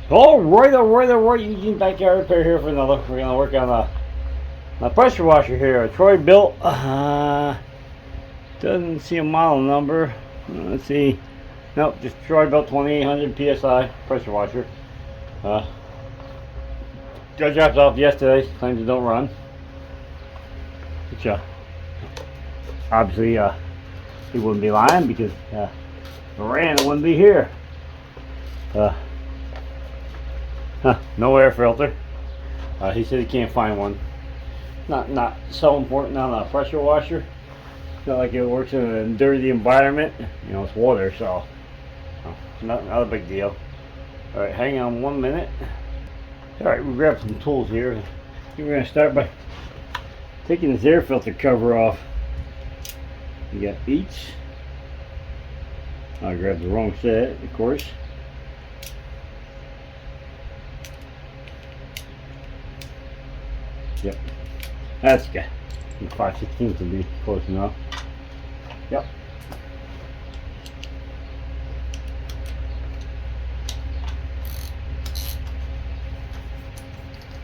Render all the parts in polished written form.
All right, Eugene Backyard Repair here for another. We're gonna work on a pressure washer here, a Troy Bilt. Doesn't see a model number. Let's see. Nope, just Troy Bilt 2800 psi pressure washer. Got dropped off yesterday. Claims it don't run. Which obviously he wouldn't be lying because if it ran, it wouldn't be here. No air filter. He said he can't find one. Not so important on a pressure washer. It's not like it works in a dirty environment. You know, it's water, so not a big deal. All right, hang on 1 minute. All right, we'll grab some tools here. We're going to start by taking this air filter cover off. You got each. I grabbed the wrong set, of course. Yep, that's good. 5/16 would be close enough. Yep.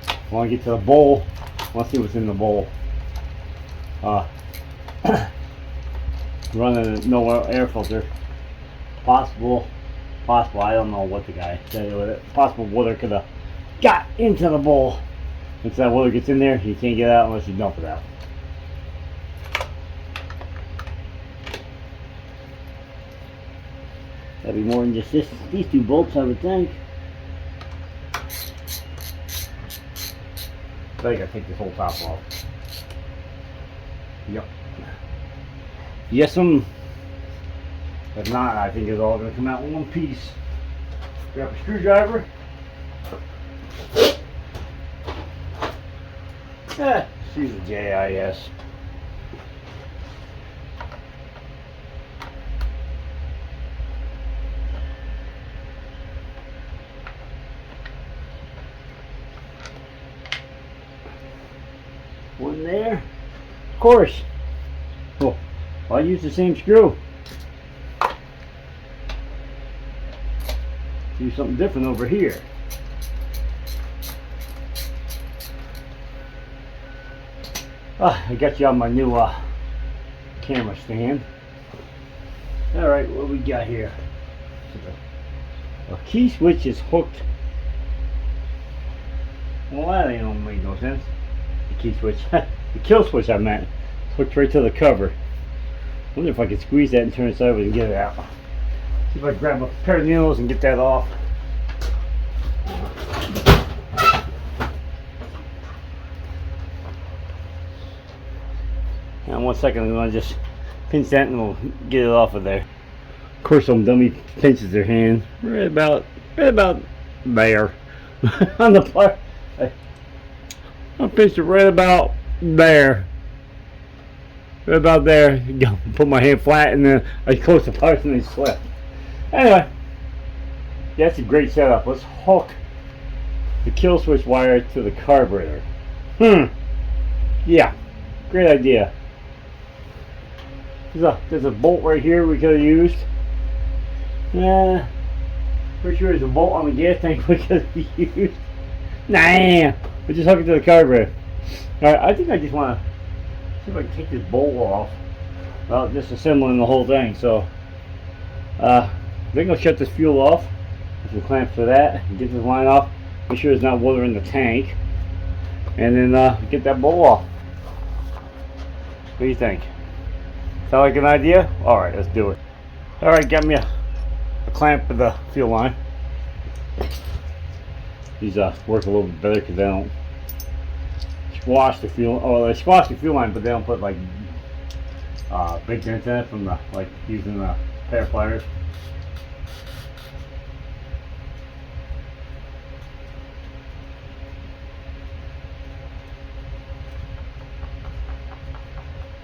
I want to get to the bowl. I want to see what's in the bowl. Running no air filter. Possible. I don't know what the guy said with it. Possible water could have got into the bowl. Once that water gets in there, you can't get out unless you dump it out. That'd be more than just these two bolts, I would think. I think I take this whole top off. Yep. Yes, if not, I think it's all going to come out in one piece. Grab a screwdriver. Use the JIS. One there. Of course. Well, I use the same screw. Do something different over here. I got you on my new camera stand. Alright, what we got here? A key switch is hooked. Well, that ain't don't make no sense. The key switch. The kill switch I meant. It's hooked right to the cover. I wonder if I could squeeze that and turn it sideways and get it out. See if I can grab a pair of needles and get that off. And 1 second, I'm going to just pinch that and we'll get it off of there. Of course, some dummy pinches their hand right about there on the part. I pinched it right about there. Right about there. Put my hand flat and then I closed the parts and they slipped. Anyway, that's a great setup. Let's hook the kill switch wire to the carburetor. Yeah, great idea. There's a bolt right here we could have used. Pretty sure there's a bolt on the gas tank we could have used. Nah, we just hook it to the carburetor. Alright, I think I just want to see if I can take this bolt off without disassembling the whole thing. So, I think I'll shut this fuel off. Put some clamps for that. Get this line off. Make sure there's not water in the tank. And then get that bolt off. What do you think? Sound like an idea? Alright, let's do it. Alright, got me a clamp for the fuel line. These work a little bit better because they don't squash the fuel. Oh, they squash the fuel line, but they don't put like big dents in it from the using the pair of pliers.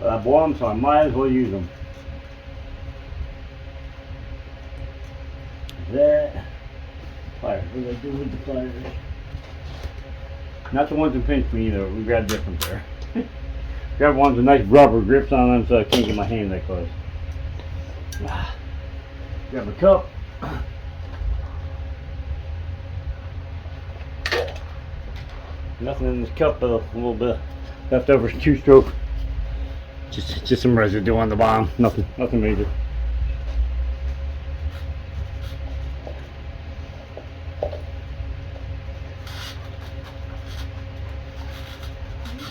But I bought them, so I might as well use them. That pliers. What do I do with the pliers? Not the ones that pinch me either. We got a different pair. Got ones with nice rubber grips on them, so I can't get my hand that close. Grab a cup. Nothing in this cup, but a little bit leftover two-stroke. Just some residue on the bottom. Nothing major.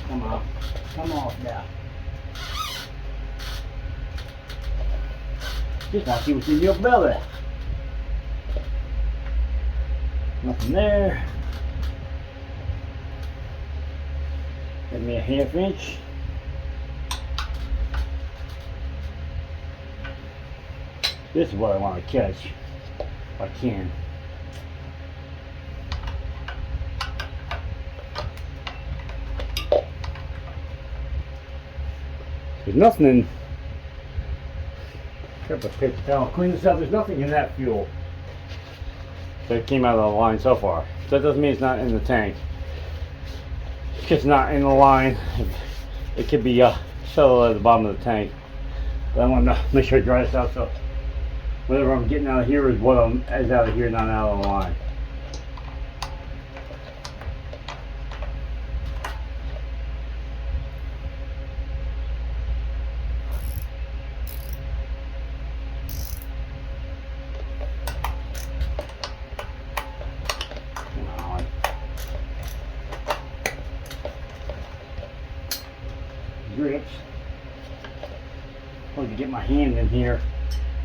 Come off now. Just want to see what's in your belly. Nothing there. Give me a ½ inch. This is what I want to catch, if I can. There's nothing in. Grab a paper towel, clean this up. There's nothing in that fuel that came out of the line so far. So that doesn't mean it's not in the tank. It's just not in the line. It could be settled at the bottom of the tank. But I want to make sure I dry this out so whatever I'm getting out of here is what is out of here, not out of the line. Grips. I'm to get my hand in here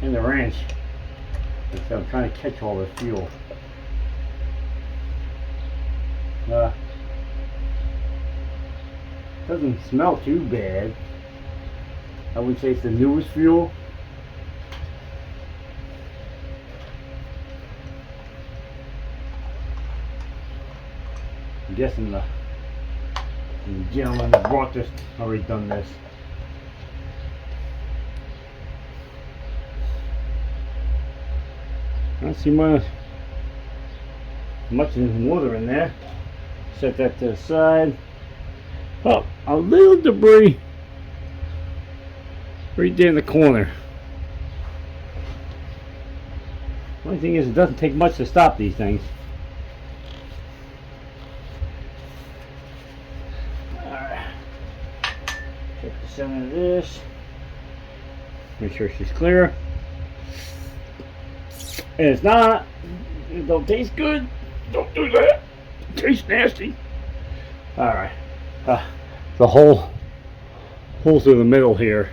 in the wrench. So I'm trying to catch all this fuel. Doesn't smell too bad. I would say it's the newest fuel. I'm guessing the gentleman that brought this already done this. I don't see much water in there. Set that to the side. Oh, a little debris right there in the corner. Only thing is, it doesn't take much to stop these things. Check the center of this. Make sure she's clear. And it's not. It don't taste good. Don't do that. It tastes nasty. Alright. The hole through the middle here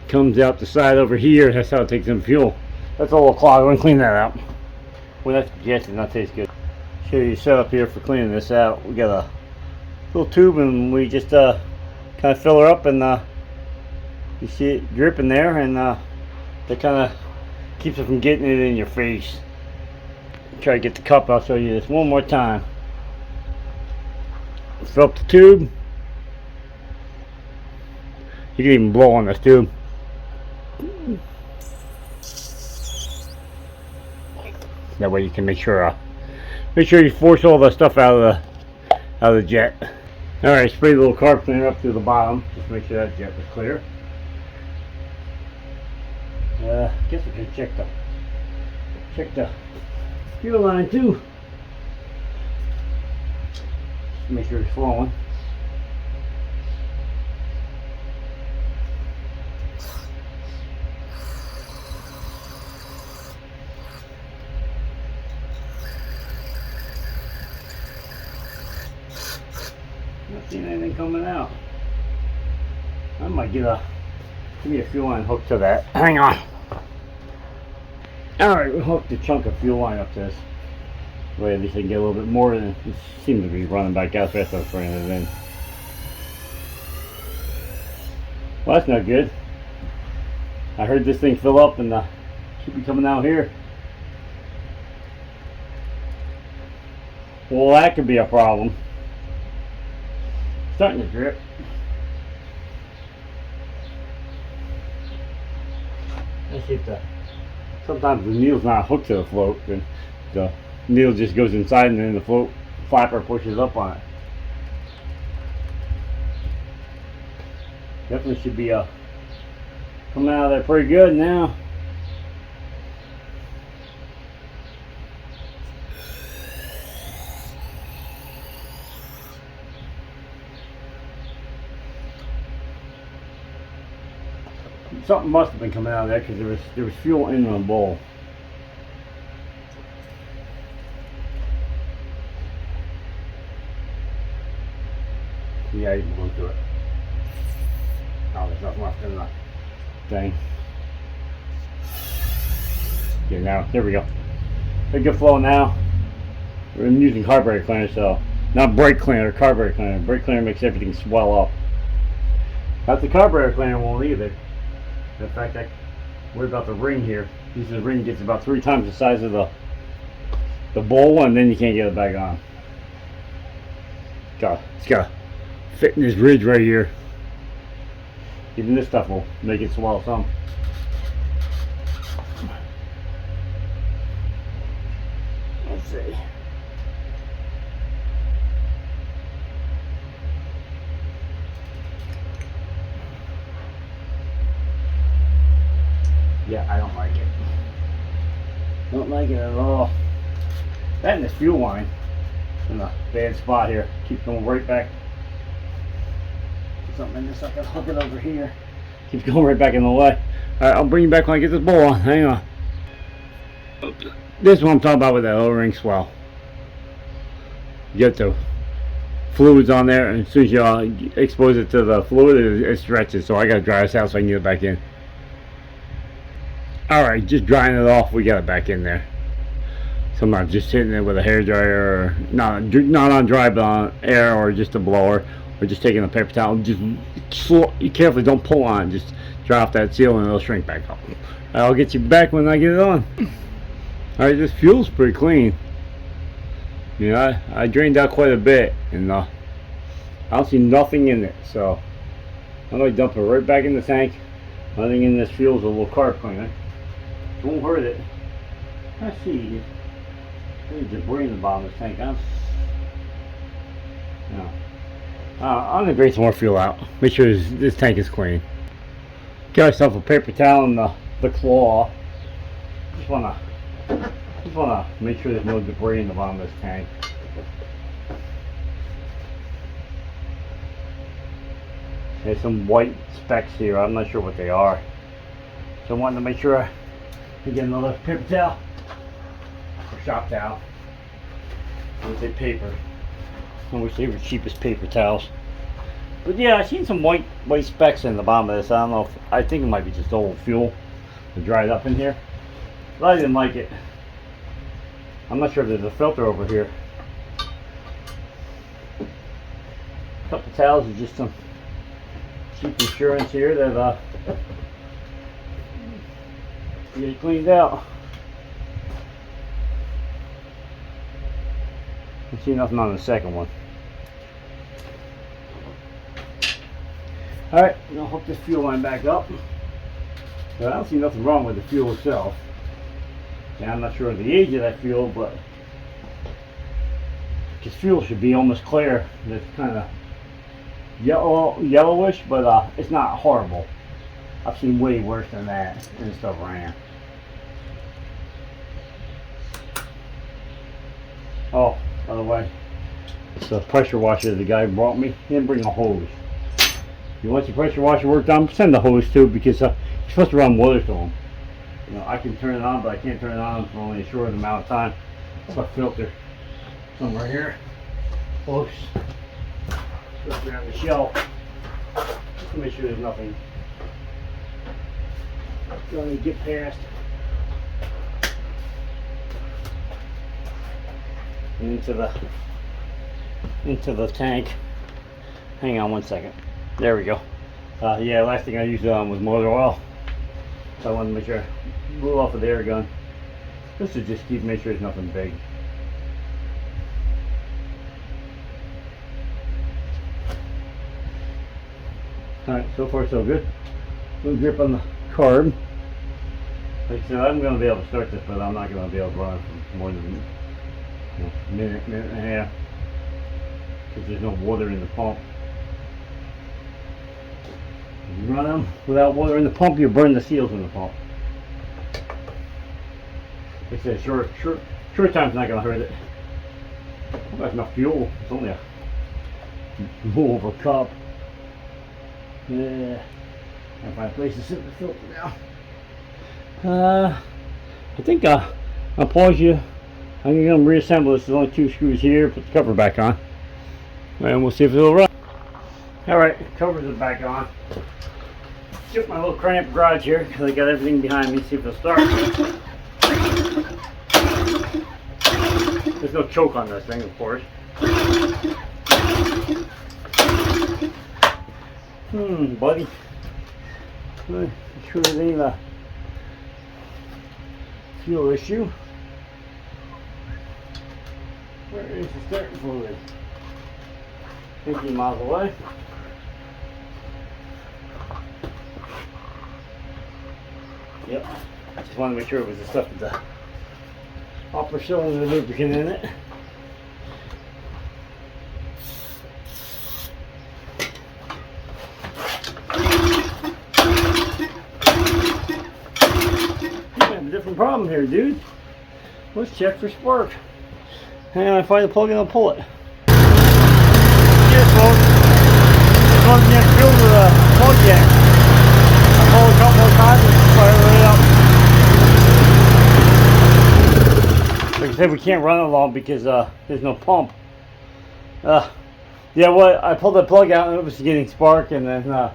comes out the side over here. That's how it takes some fuel. That's a little clogged. I'm going to clean that out. Well, that's suggested not taste good. Show you setup here for cleaning this out. We got a little tube and we just kind of fill her up, and you see it dripping there, and that kind of keeps it from getting it in your face. Try to get the cup. I'll show you this one more time. Fill up the tube. You can even blow on this tube. That way you can make sure you force all the stuff out of the jet. All right, spray a little carb cleaner up to the bottom. Just make sure that jet was clear. Guess I could check the fuel line too. Just make sure it's flowing. Not seeing anything coming out. I might give me a fuel line hooked to that. Hang on. Alright, we'll hook the chunk of fuel line up to this. Way at least I can get a little bit more than it seems to be running back out fast. I was bringing it in. Well, that's not good. I heard this thing fill up and should be coming out here. Well, that could be a problem. Starting to drip. Let's see if sometimes the needle's not hooked to the float, and the needle just goes inside and then the float flapper pushes up on it. Definitely should be coming out of there pretty good now. something must have been coming out of there because there was fuel in the bowl. Yeah, you can go through it. Oh, there's nothing left in the thing. Okay, now there we go. Good flow now. We're using carburetor cleaner, so not brake cleaner, carburetor cleaner. Brake cleaner makes everything swell up. But the carburetor cleaner won't either. In fact, I worry about the ring here. The ring gets about 3 times the size of the bowl, and then you can't get it back on. It's got to fit in this ridge right here. Even this stuff will make it swell some. Let's see. Yeah, I don't like it. Don't like it at all. That and this fuel line in a bad spot here. Keeps going right back. Put something in this, I can hook it over here. Keeps going right back in the way. Alright, I'll bring you back when I get this bowl on. Hang on. This is what I'm talking about with that O-ring swell. You get the fluids on there, and as soon as you expose it to the fluid, it stretches. So I gotta dry this out so I can get it back in. Alright, just drying it off, we got it back in there. Sometimes just hitting it with a hairdryer, or not on dry but on air, or just a blower, or just taking a paper towel. Just carefully, don't pull on, just dry off that seal and it'll shrink back up. I'll get you back when I get it on. Alright, this fuel's pretty clean. You know, I drained out quite a bit, and I don't see nothing in it, so I'm going to dump it right back in the tank. Nothing in this fuel is a little carb cleaner. Won't hurt it. Let's see. There's debris in the bottom of this tank, huh? No. I'm going to drain some more fuel out. Make sure this tank is clean. Get yourself a paper towel and the claw. Just want to make sure there's no debris in the bottom of this tank. There's some white specks here. I'm not sure what they are. So I wanted to make sure I get another paper towel or shop towel. I would say paper. I wish they were cheapest paper towels. But yeah, I've seen some white specks in the bottom of this. I don't know if, I think it might be just old fuel that dried up in here. But I didn't like it. I'm not sure if there's a filter over here. A couple towels is just some cheap insurance here that get it cleaned out. I see nothing on the second one. Alright, I'll hook this fuel line back up. So I don't see nothing wrong with the fuel itself. And I'm not sure of the age of that fuel, but this fuel should be almost clear. It's kind of yellowish, but it's not horrible. I've seen way worse than that and stuff ran. Oh, by the way, it's a pressure washer the guy brought me. He didn't bring a hose. If you want your pressure washer worked on, send the hose too, because you're supposed to run water to them. You know, I can turn it on, but I can't turn it on for only a short amount of time. It's a filter somewhere here. Close. Just around the shelf. Just to make sure there's nothing going to get past. Into the tank. Hang on one second. There we go. Yeah, last thing I used was motor oil. So I wanted to make sure I blew off of the air gun. This is just make sure there's nothing big. Alright, so far so good. Good grip on the carb. Like I said, I'm going to be able to start this, but I'm not going to be able to run it for more than a minute and a half. Because there's no water in the pump. If you run them without water in the pump, you burn the seals in the pump. Like I said, short time's not going to hurt it. I've got enough fuel. It's only a little over a cup. Yeah. I'll find a place to sit the filter now. I think I'll pause you. I'm going to reassemble this. There's only 2 screws here. Put the cover back on. And we'll see if it'll run. Alright, covers are back on. Get my little cramped garage here because I got everything behind me. See if it'll start. There's no choke on this thing, of course. Buddy. I'm sure it ain't a fuel issue. Where is the starting fluid? 15 miles away. Yep. Just wanted to make sure it was the stuff with the upper cylinder lubricant in it. We have a different problem here, dude. Let's check for spark. Hang on, I find the plug and I'll pull it. Here, folks. This one can't fill the plug yet. I pull it a couple of times and fire it up. Like I said, we can't run it long because there's no pump. Yeah, what I pulled the plug out and it was getting spark, and then I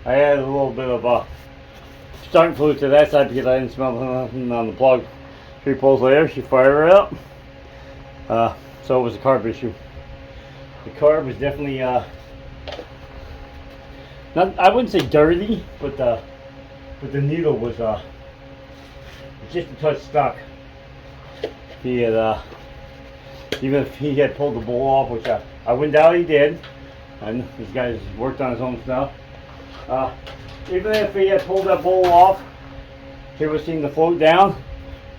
added a little bit of starting fluid to that side because I didn't smell nothing on the plug. 3 pulls later, she fired it up. So it was a carb issue. The carb was definitely not, I wouldn't say dirty, but the needle was just a touch stuck. He had even if he had pulled the bowl off, which I wouldn't doubt he did, and this guy's worked on his own stuff. Even if he had pulled that bowl off, he would have seen the float down,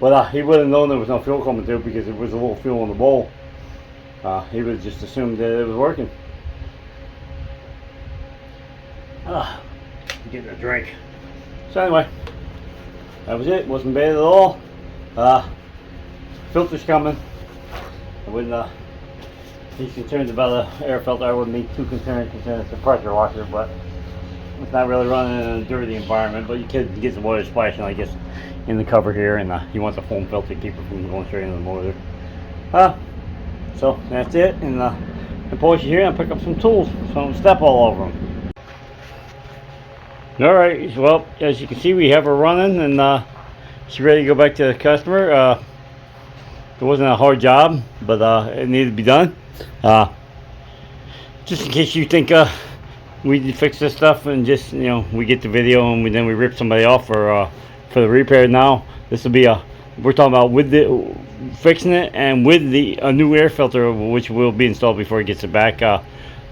but he would have known there was no fuel coming through because there was a little fuel in the bowl. He would have just assumed that it was working. Getting a drink. So anyway, that was it. Wasn't bad at all. Filter's coming. I wouldn't. He's concerned about the air filter. I wouldn't be too concerned it's a pressure washer, but it's not really running in a dirty environment. But you can get some water splashing, I guess, in the cover here, and he wants a foam filter to keep it from going straight into the motor. So that's it, and I pause you here and pick up some tools so I don't step all over them. Alright, well, as you can see, we have her running, and she's ready to go back to the customer. It wasn't a hard job, but it needed to be done. Just in case you think we fix this stuff and just, you know, we get the video and then we rip somebody off for the repair. Now this will be we're talking about with the fixing it and with a new air filter, which will be installed before it gets it back.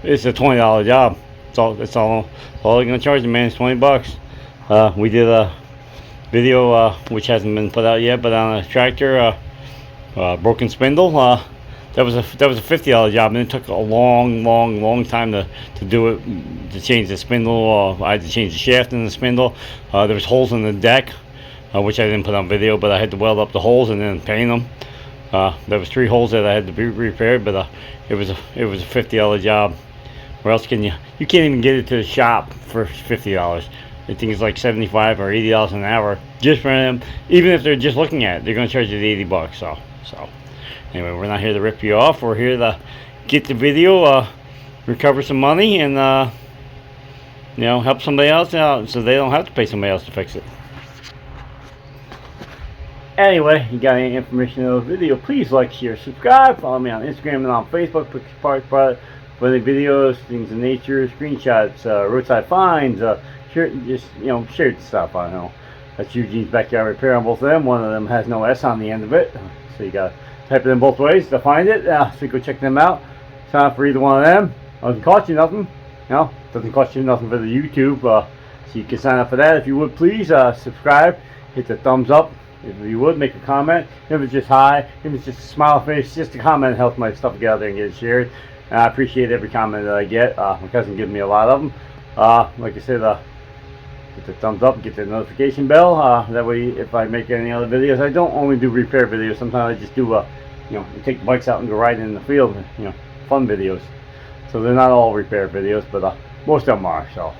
It's a $20 job. That's all they're gonna charge the man is $20. We did a video which hasn't been put out yet, but on a tractor, broken spindle. That was a $50 job, and it took a long time to do it, to change the spindle. I had to change the shaft in the spindle. There was holes in the deck, which I didn't put on video, but I had to weld up the holes and then paint them. There was 3 holes that I had to be repaired, but it was a $50 job. Where else can you can't even get it to the shop for $50. I think it's like $75 or $80 an hour just for them. Even if they're just looking at it, they're going to charge you $80. So anyway, we're not here to rip you off. We're here to get the video, recover some money, and you know, help somebody else out so they don't have to pay somebody else to fix it. Anyway, you got any information in the video, please like, share, subscribe. Follow me on Instagram and on Facebook. Put your product for the videos, things of nature, screenshots, roadside finds, just, you know, shared stuff. I don't know. That's Eugene's Backyard Repair on both of them. One of them has no S on the end of it, so you got to type it in both ways to find it. So go check them out. Sign up for either one of them. Doesn't cost you nothing. You know, doesn't cost you nothing for the YouTube. So you can sign up for that if you would. Please subscribe. Hit the thumbs up if you would. Make a comment. If it's just hi, if it's just a smile face, just a comment helps my stuff get out there and get it shared. And I appreciate every comment that I get. My cousin gives me a lot of them. Like I said, hit the thumbs up, get the notification bell. That way, if I make any other videos, I don't only do repair videos. Sometimes I just do, you know, take the bikes out and go riding in the field. You know, fun videos. So they're not all repair videos, but most of them are. So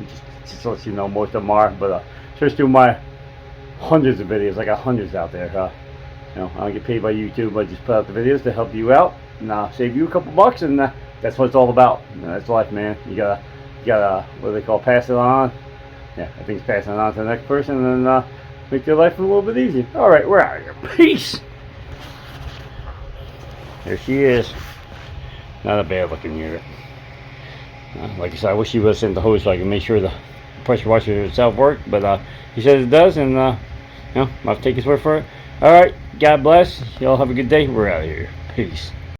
just just to let you know, most of them are. But search through my hundreds of videos. I got hundreds out there. You know, I don't get paid by YouTube. I just put out the videos to help you out and save you a couple bucks, and that's what it's all about. That's life, man. You gotta, what do they call, pass it on. Yeah, I think it's passing it on to the next person, and make their life a little bit easier. All right, we're out of here. Peace. There she is. Not a bad looking unit. Like I said, I wish he would have sent the hose so I can make sure the pressure washer itself worked, but he says it does, and you know, I'll take his word for it. All right, God bless. Y'all have a good day. We're out of here. Peace.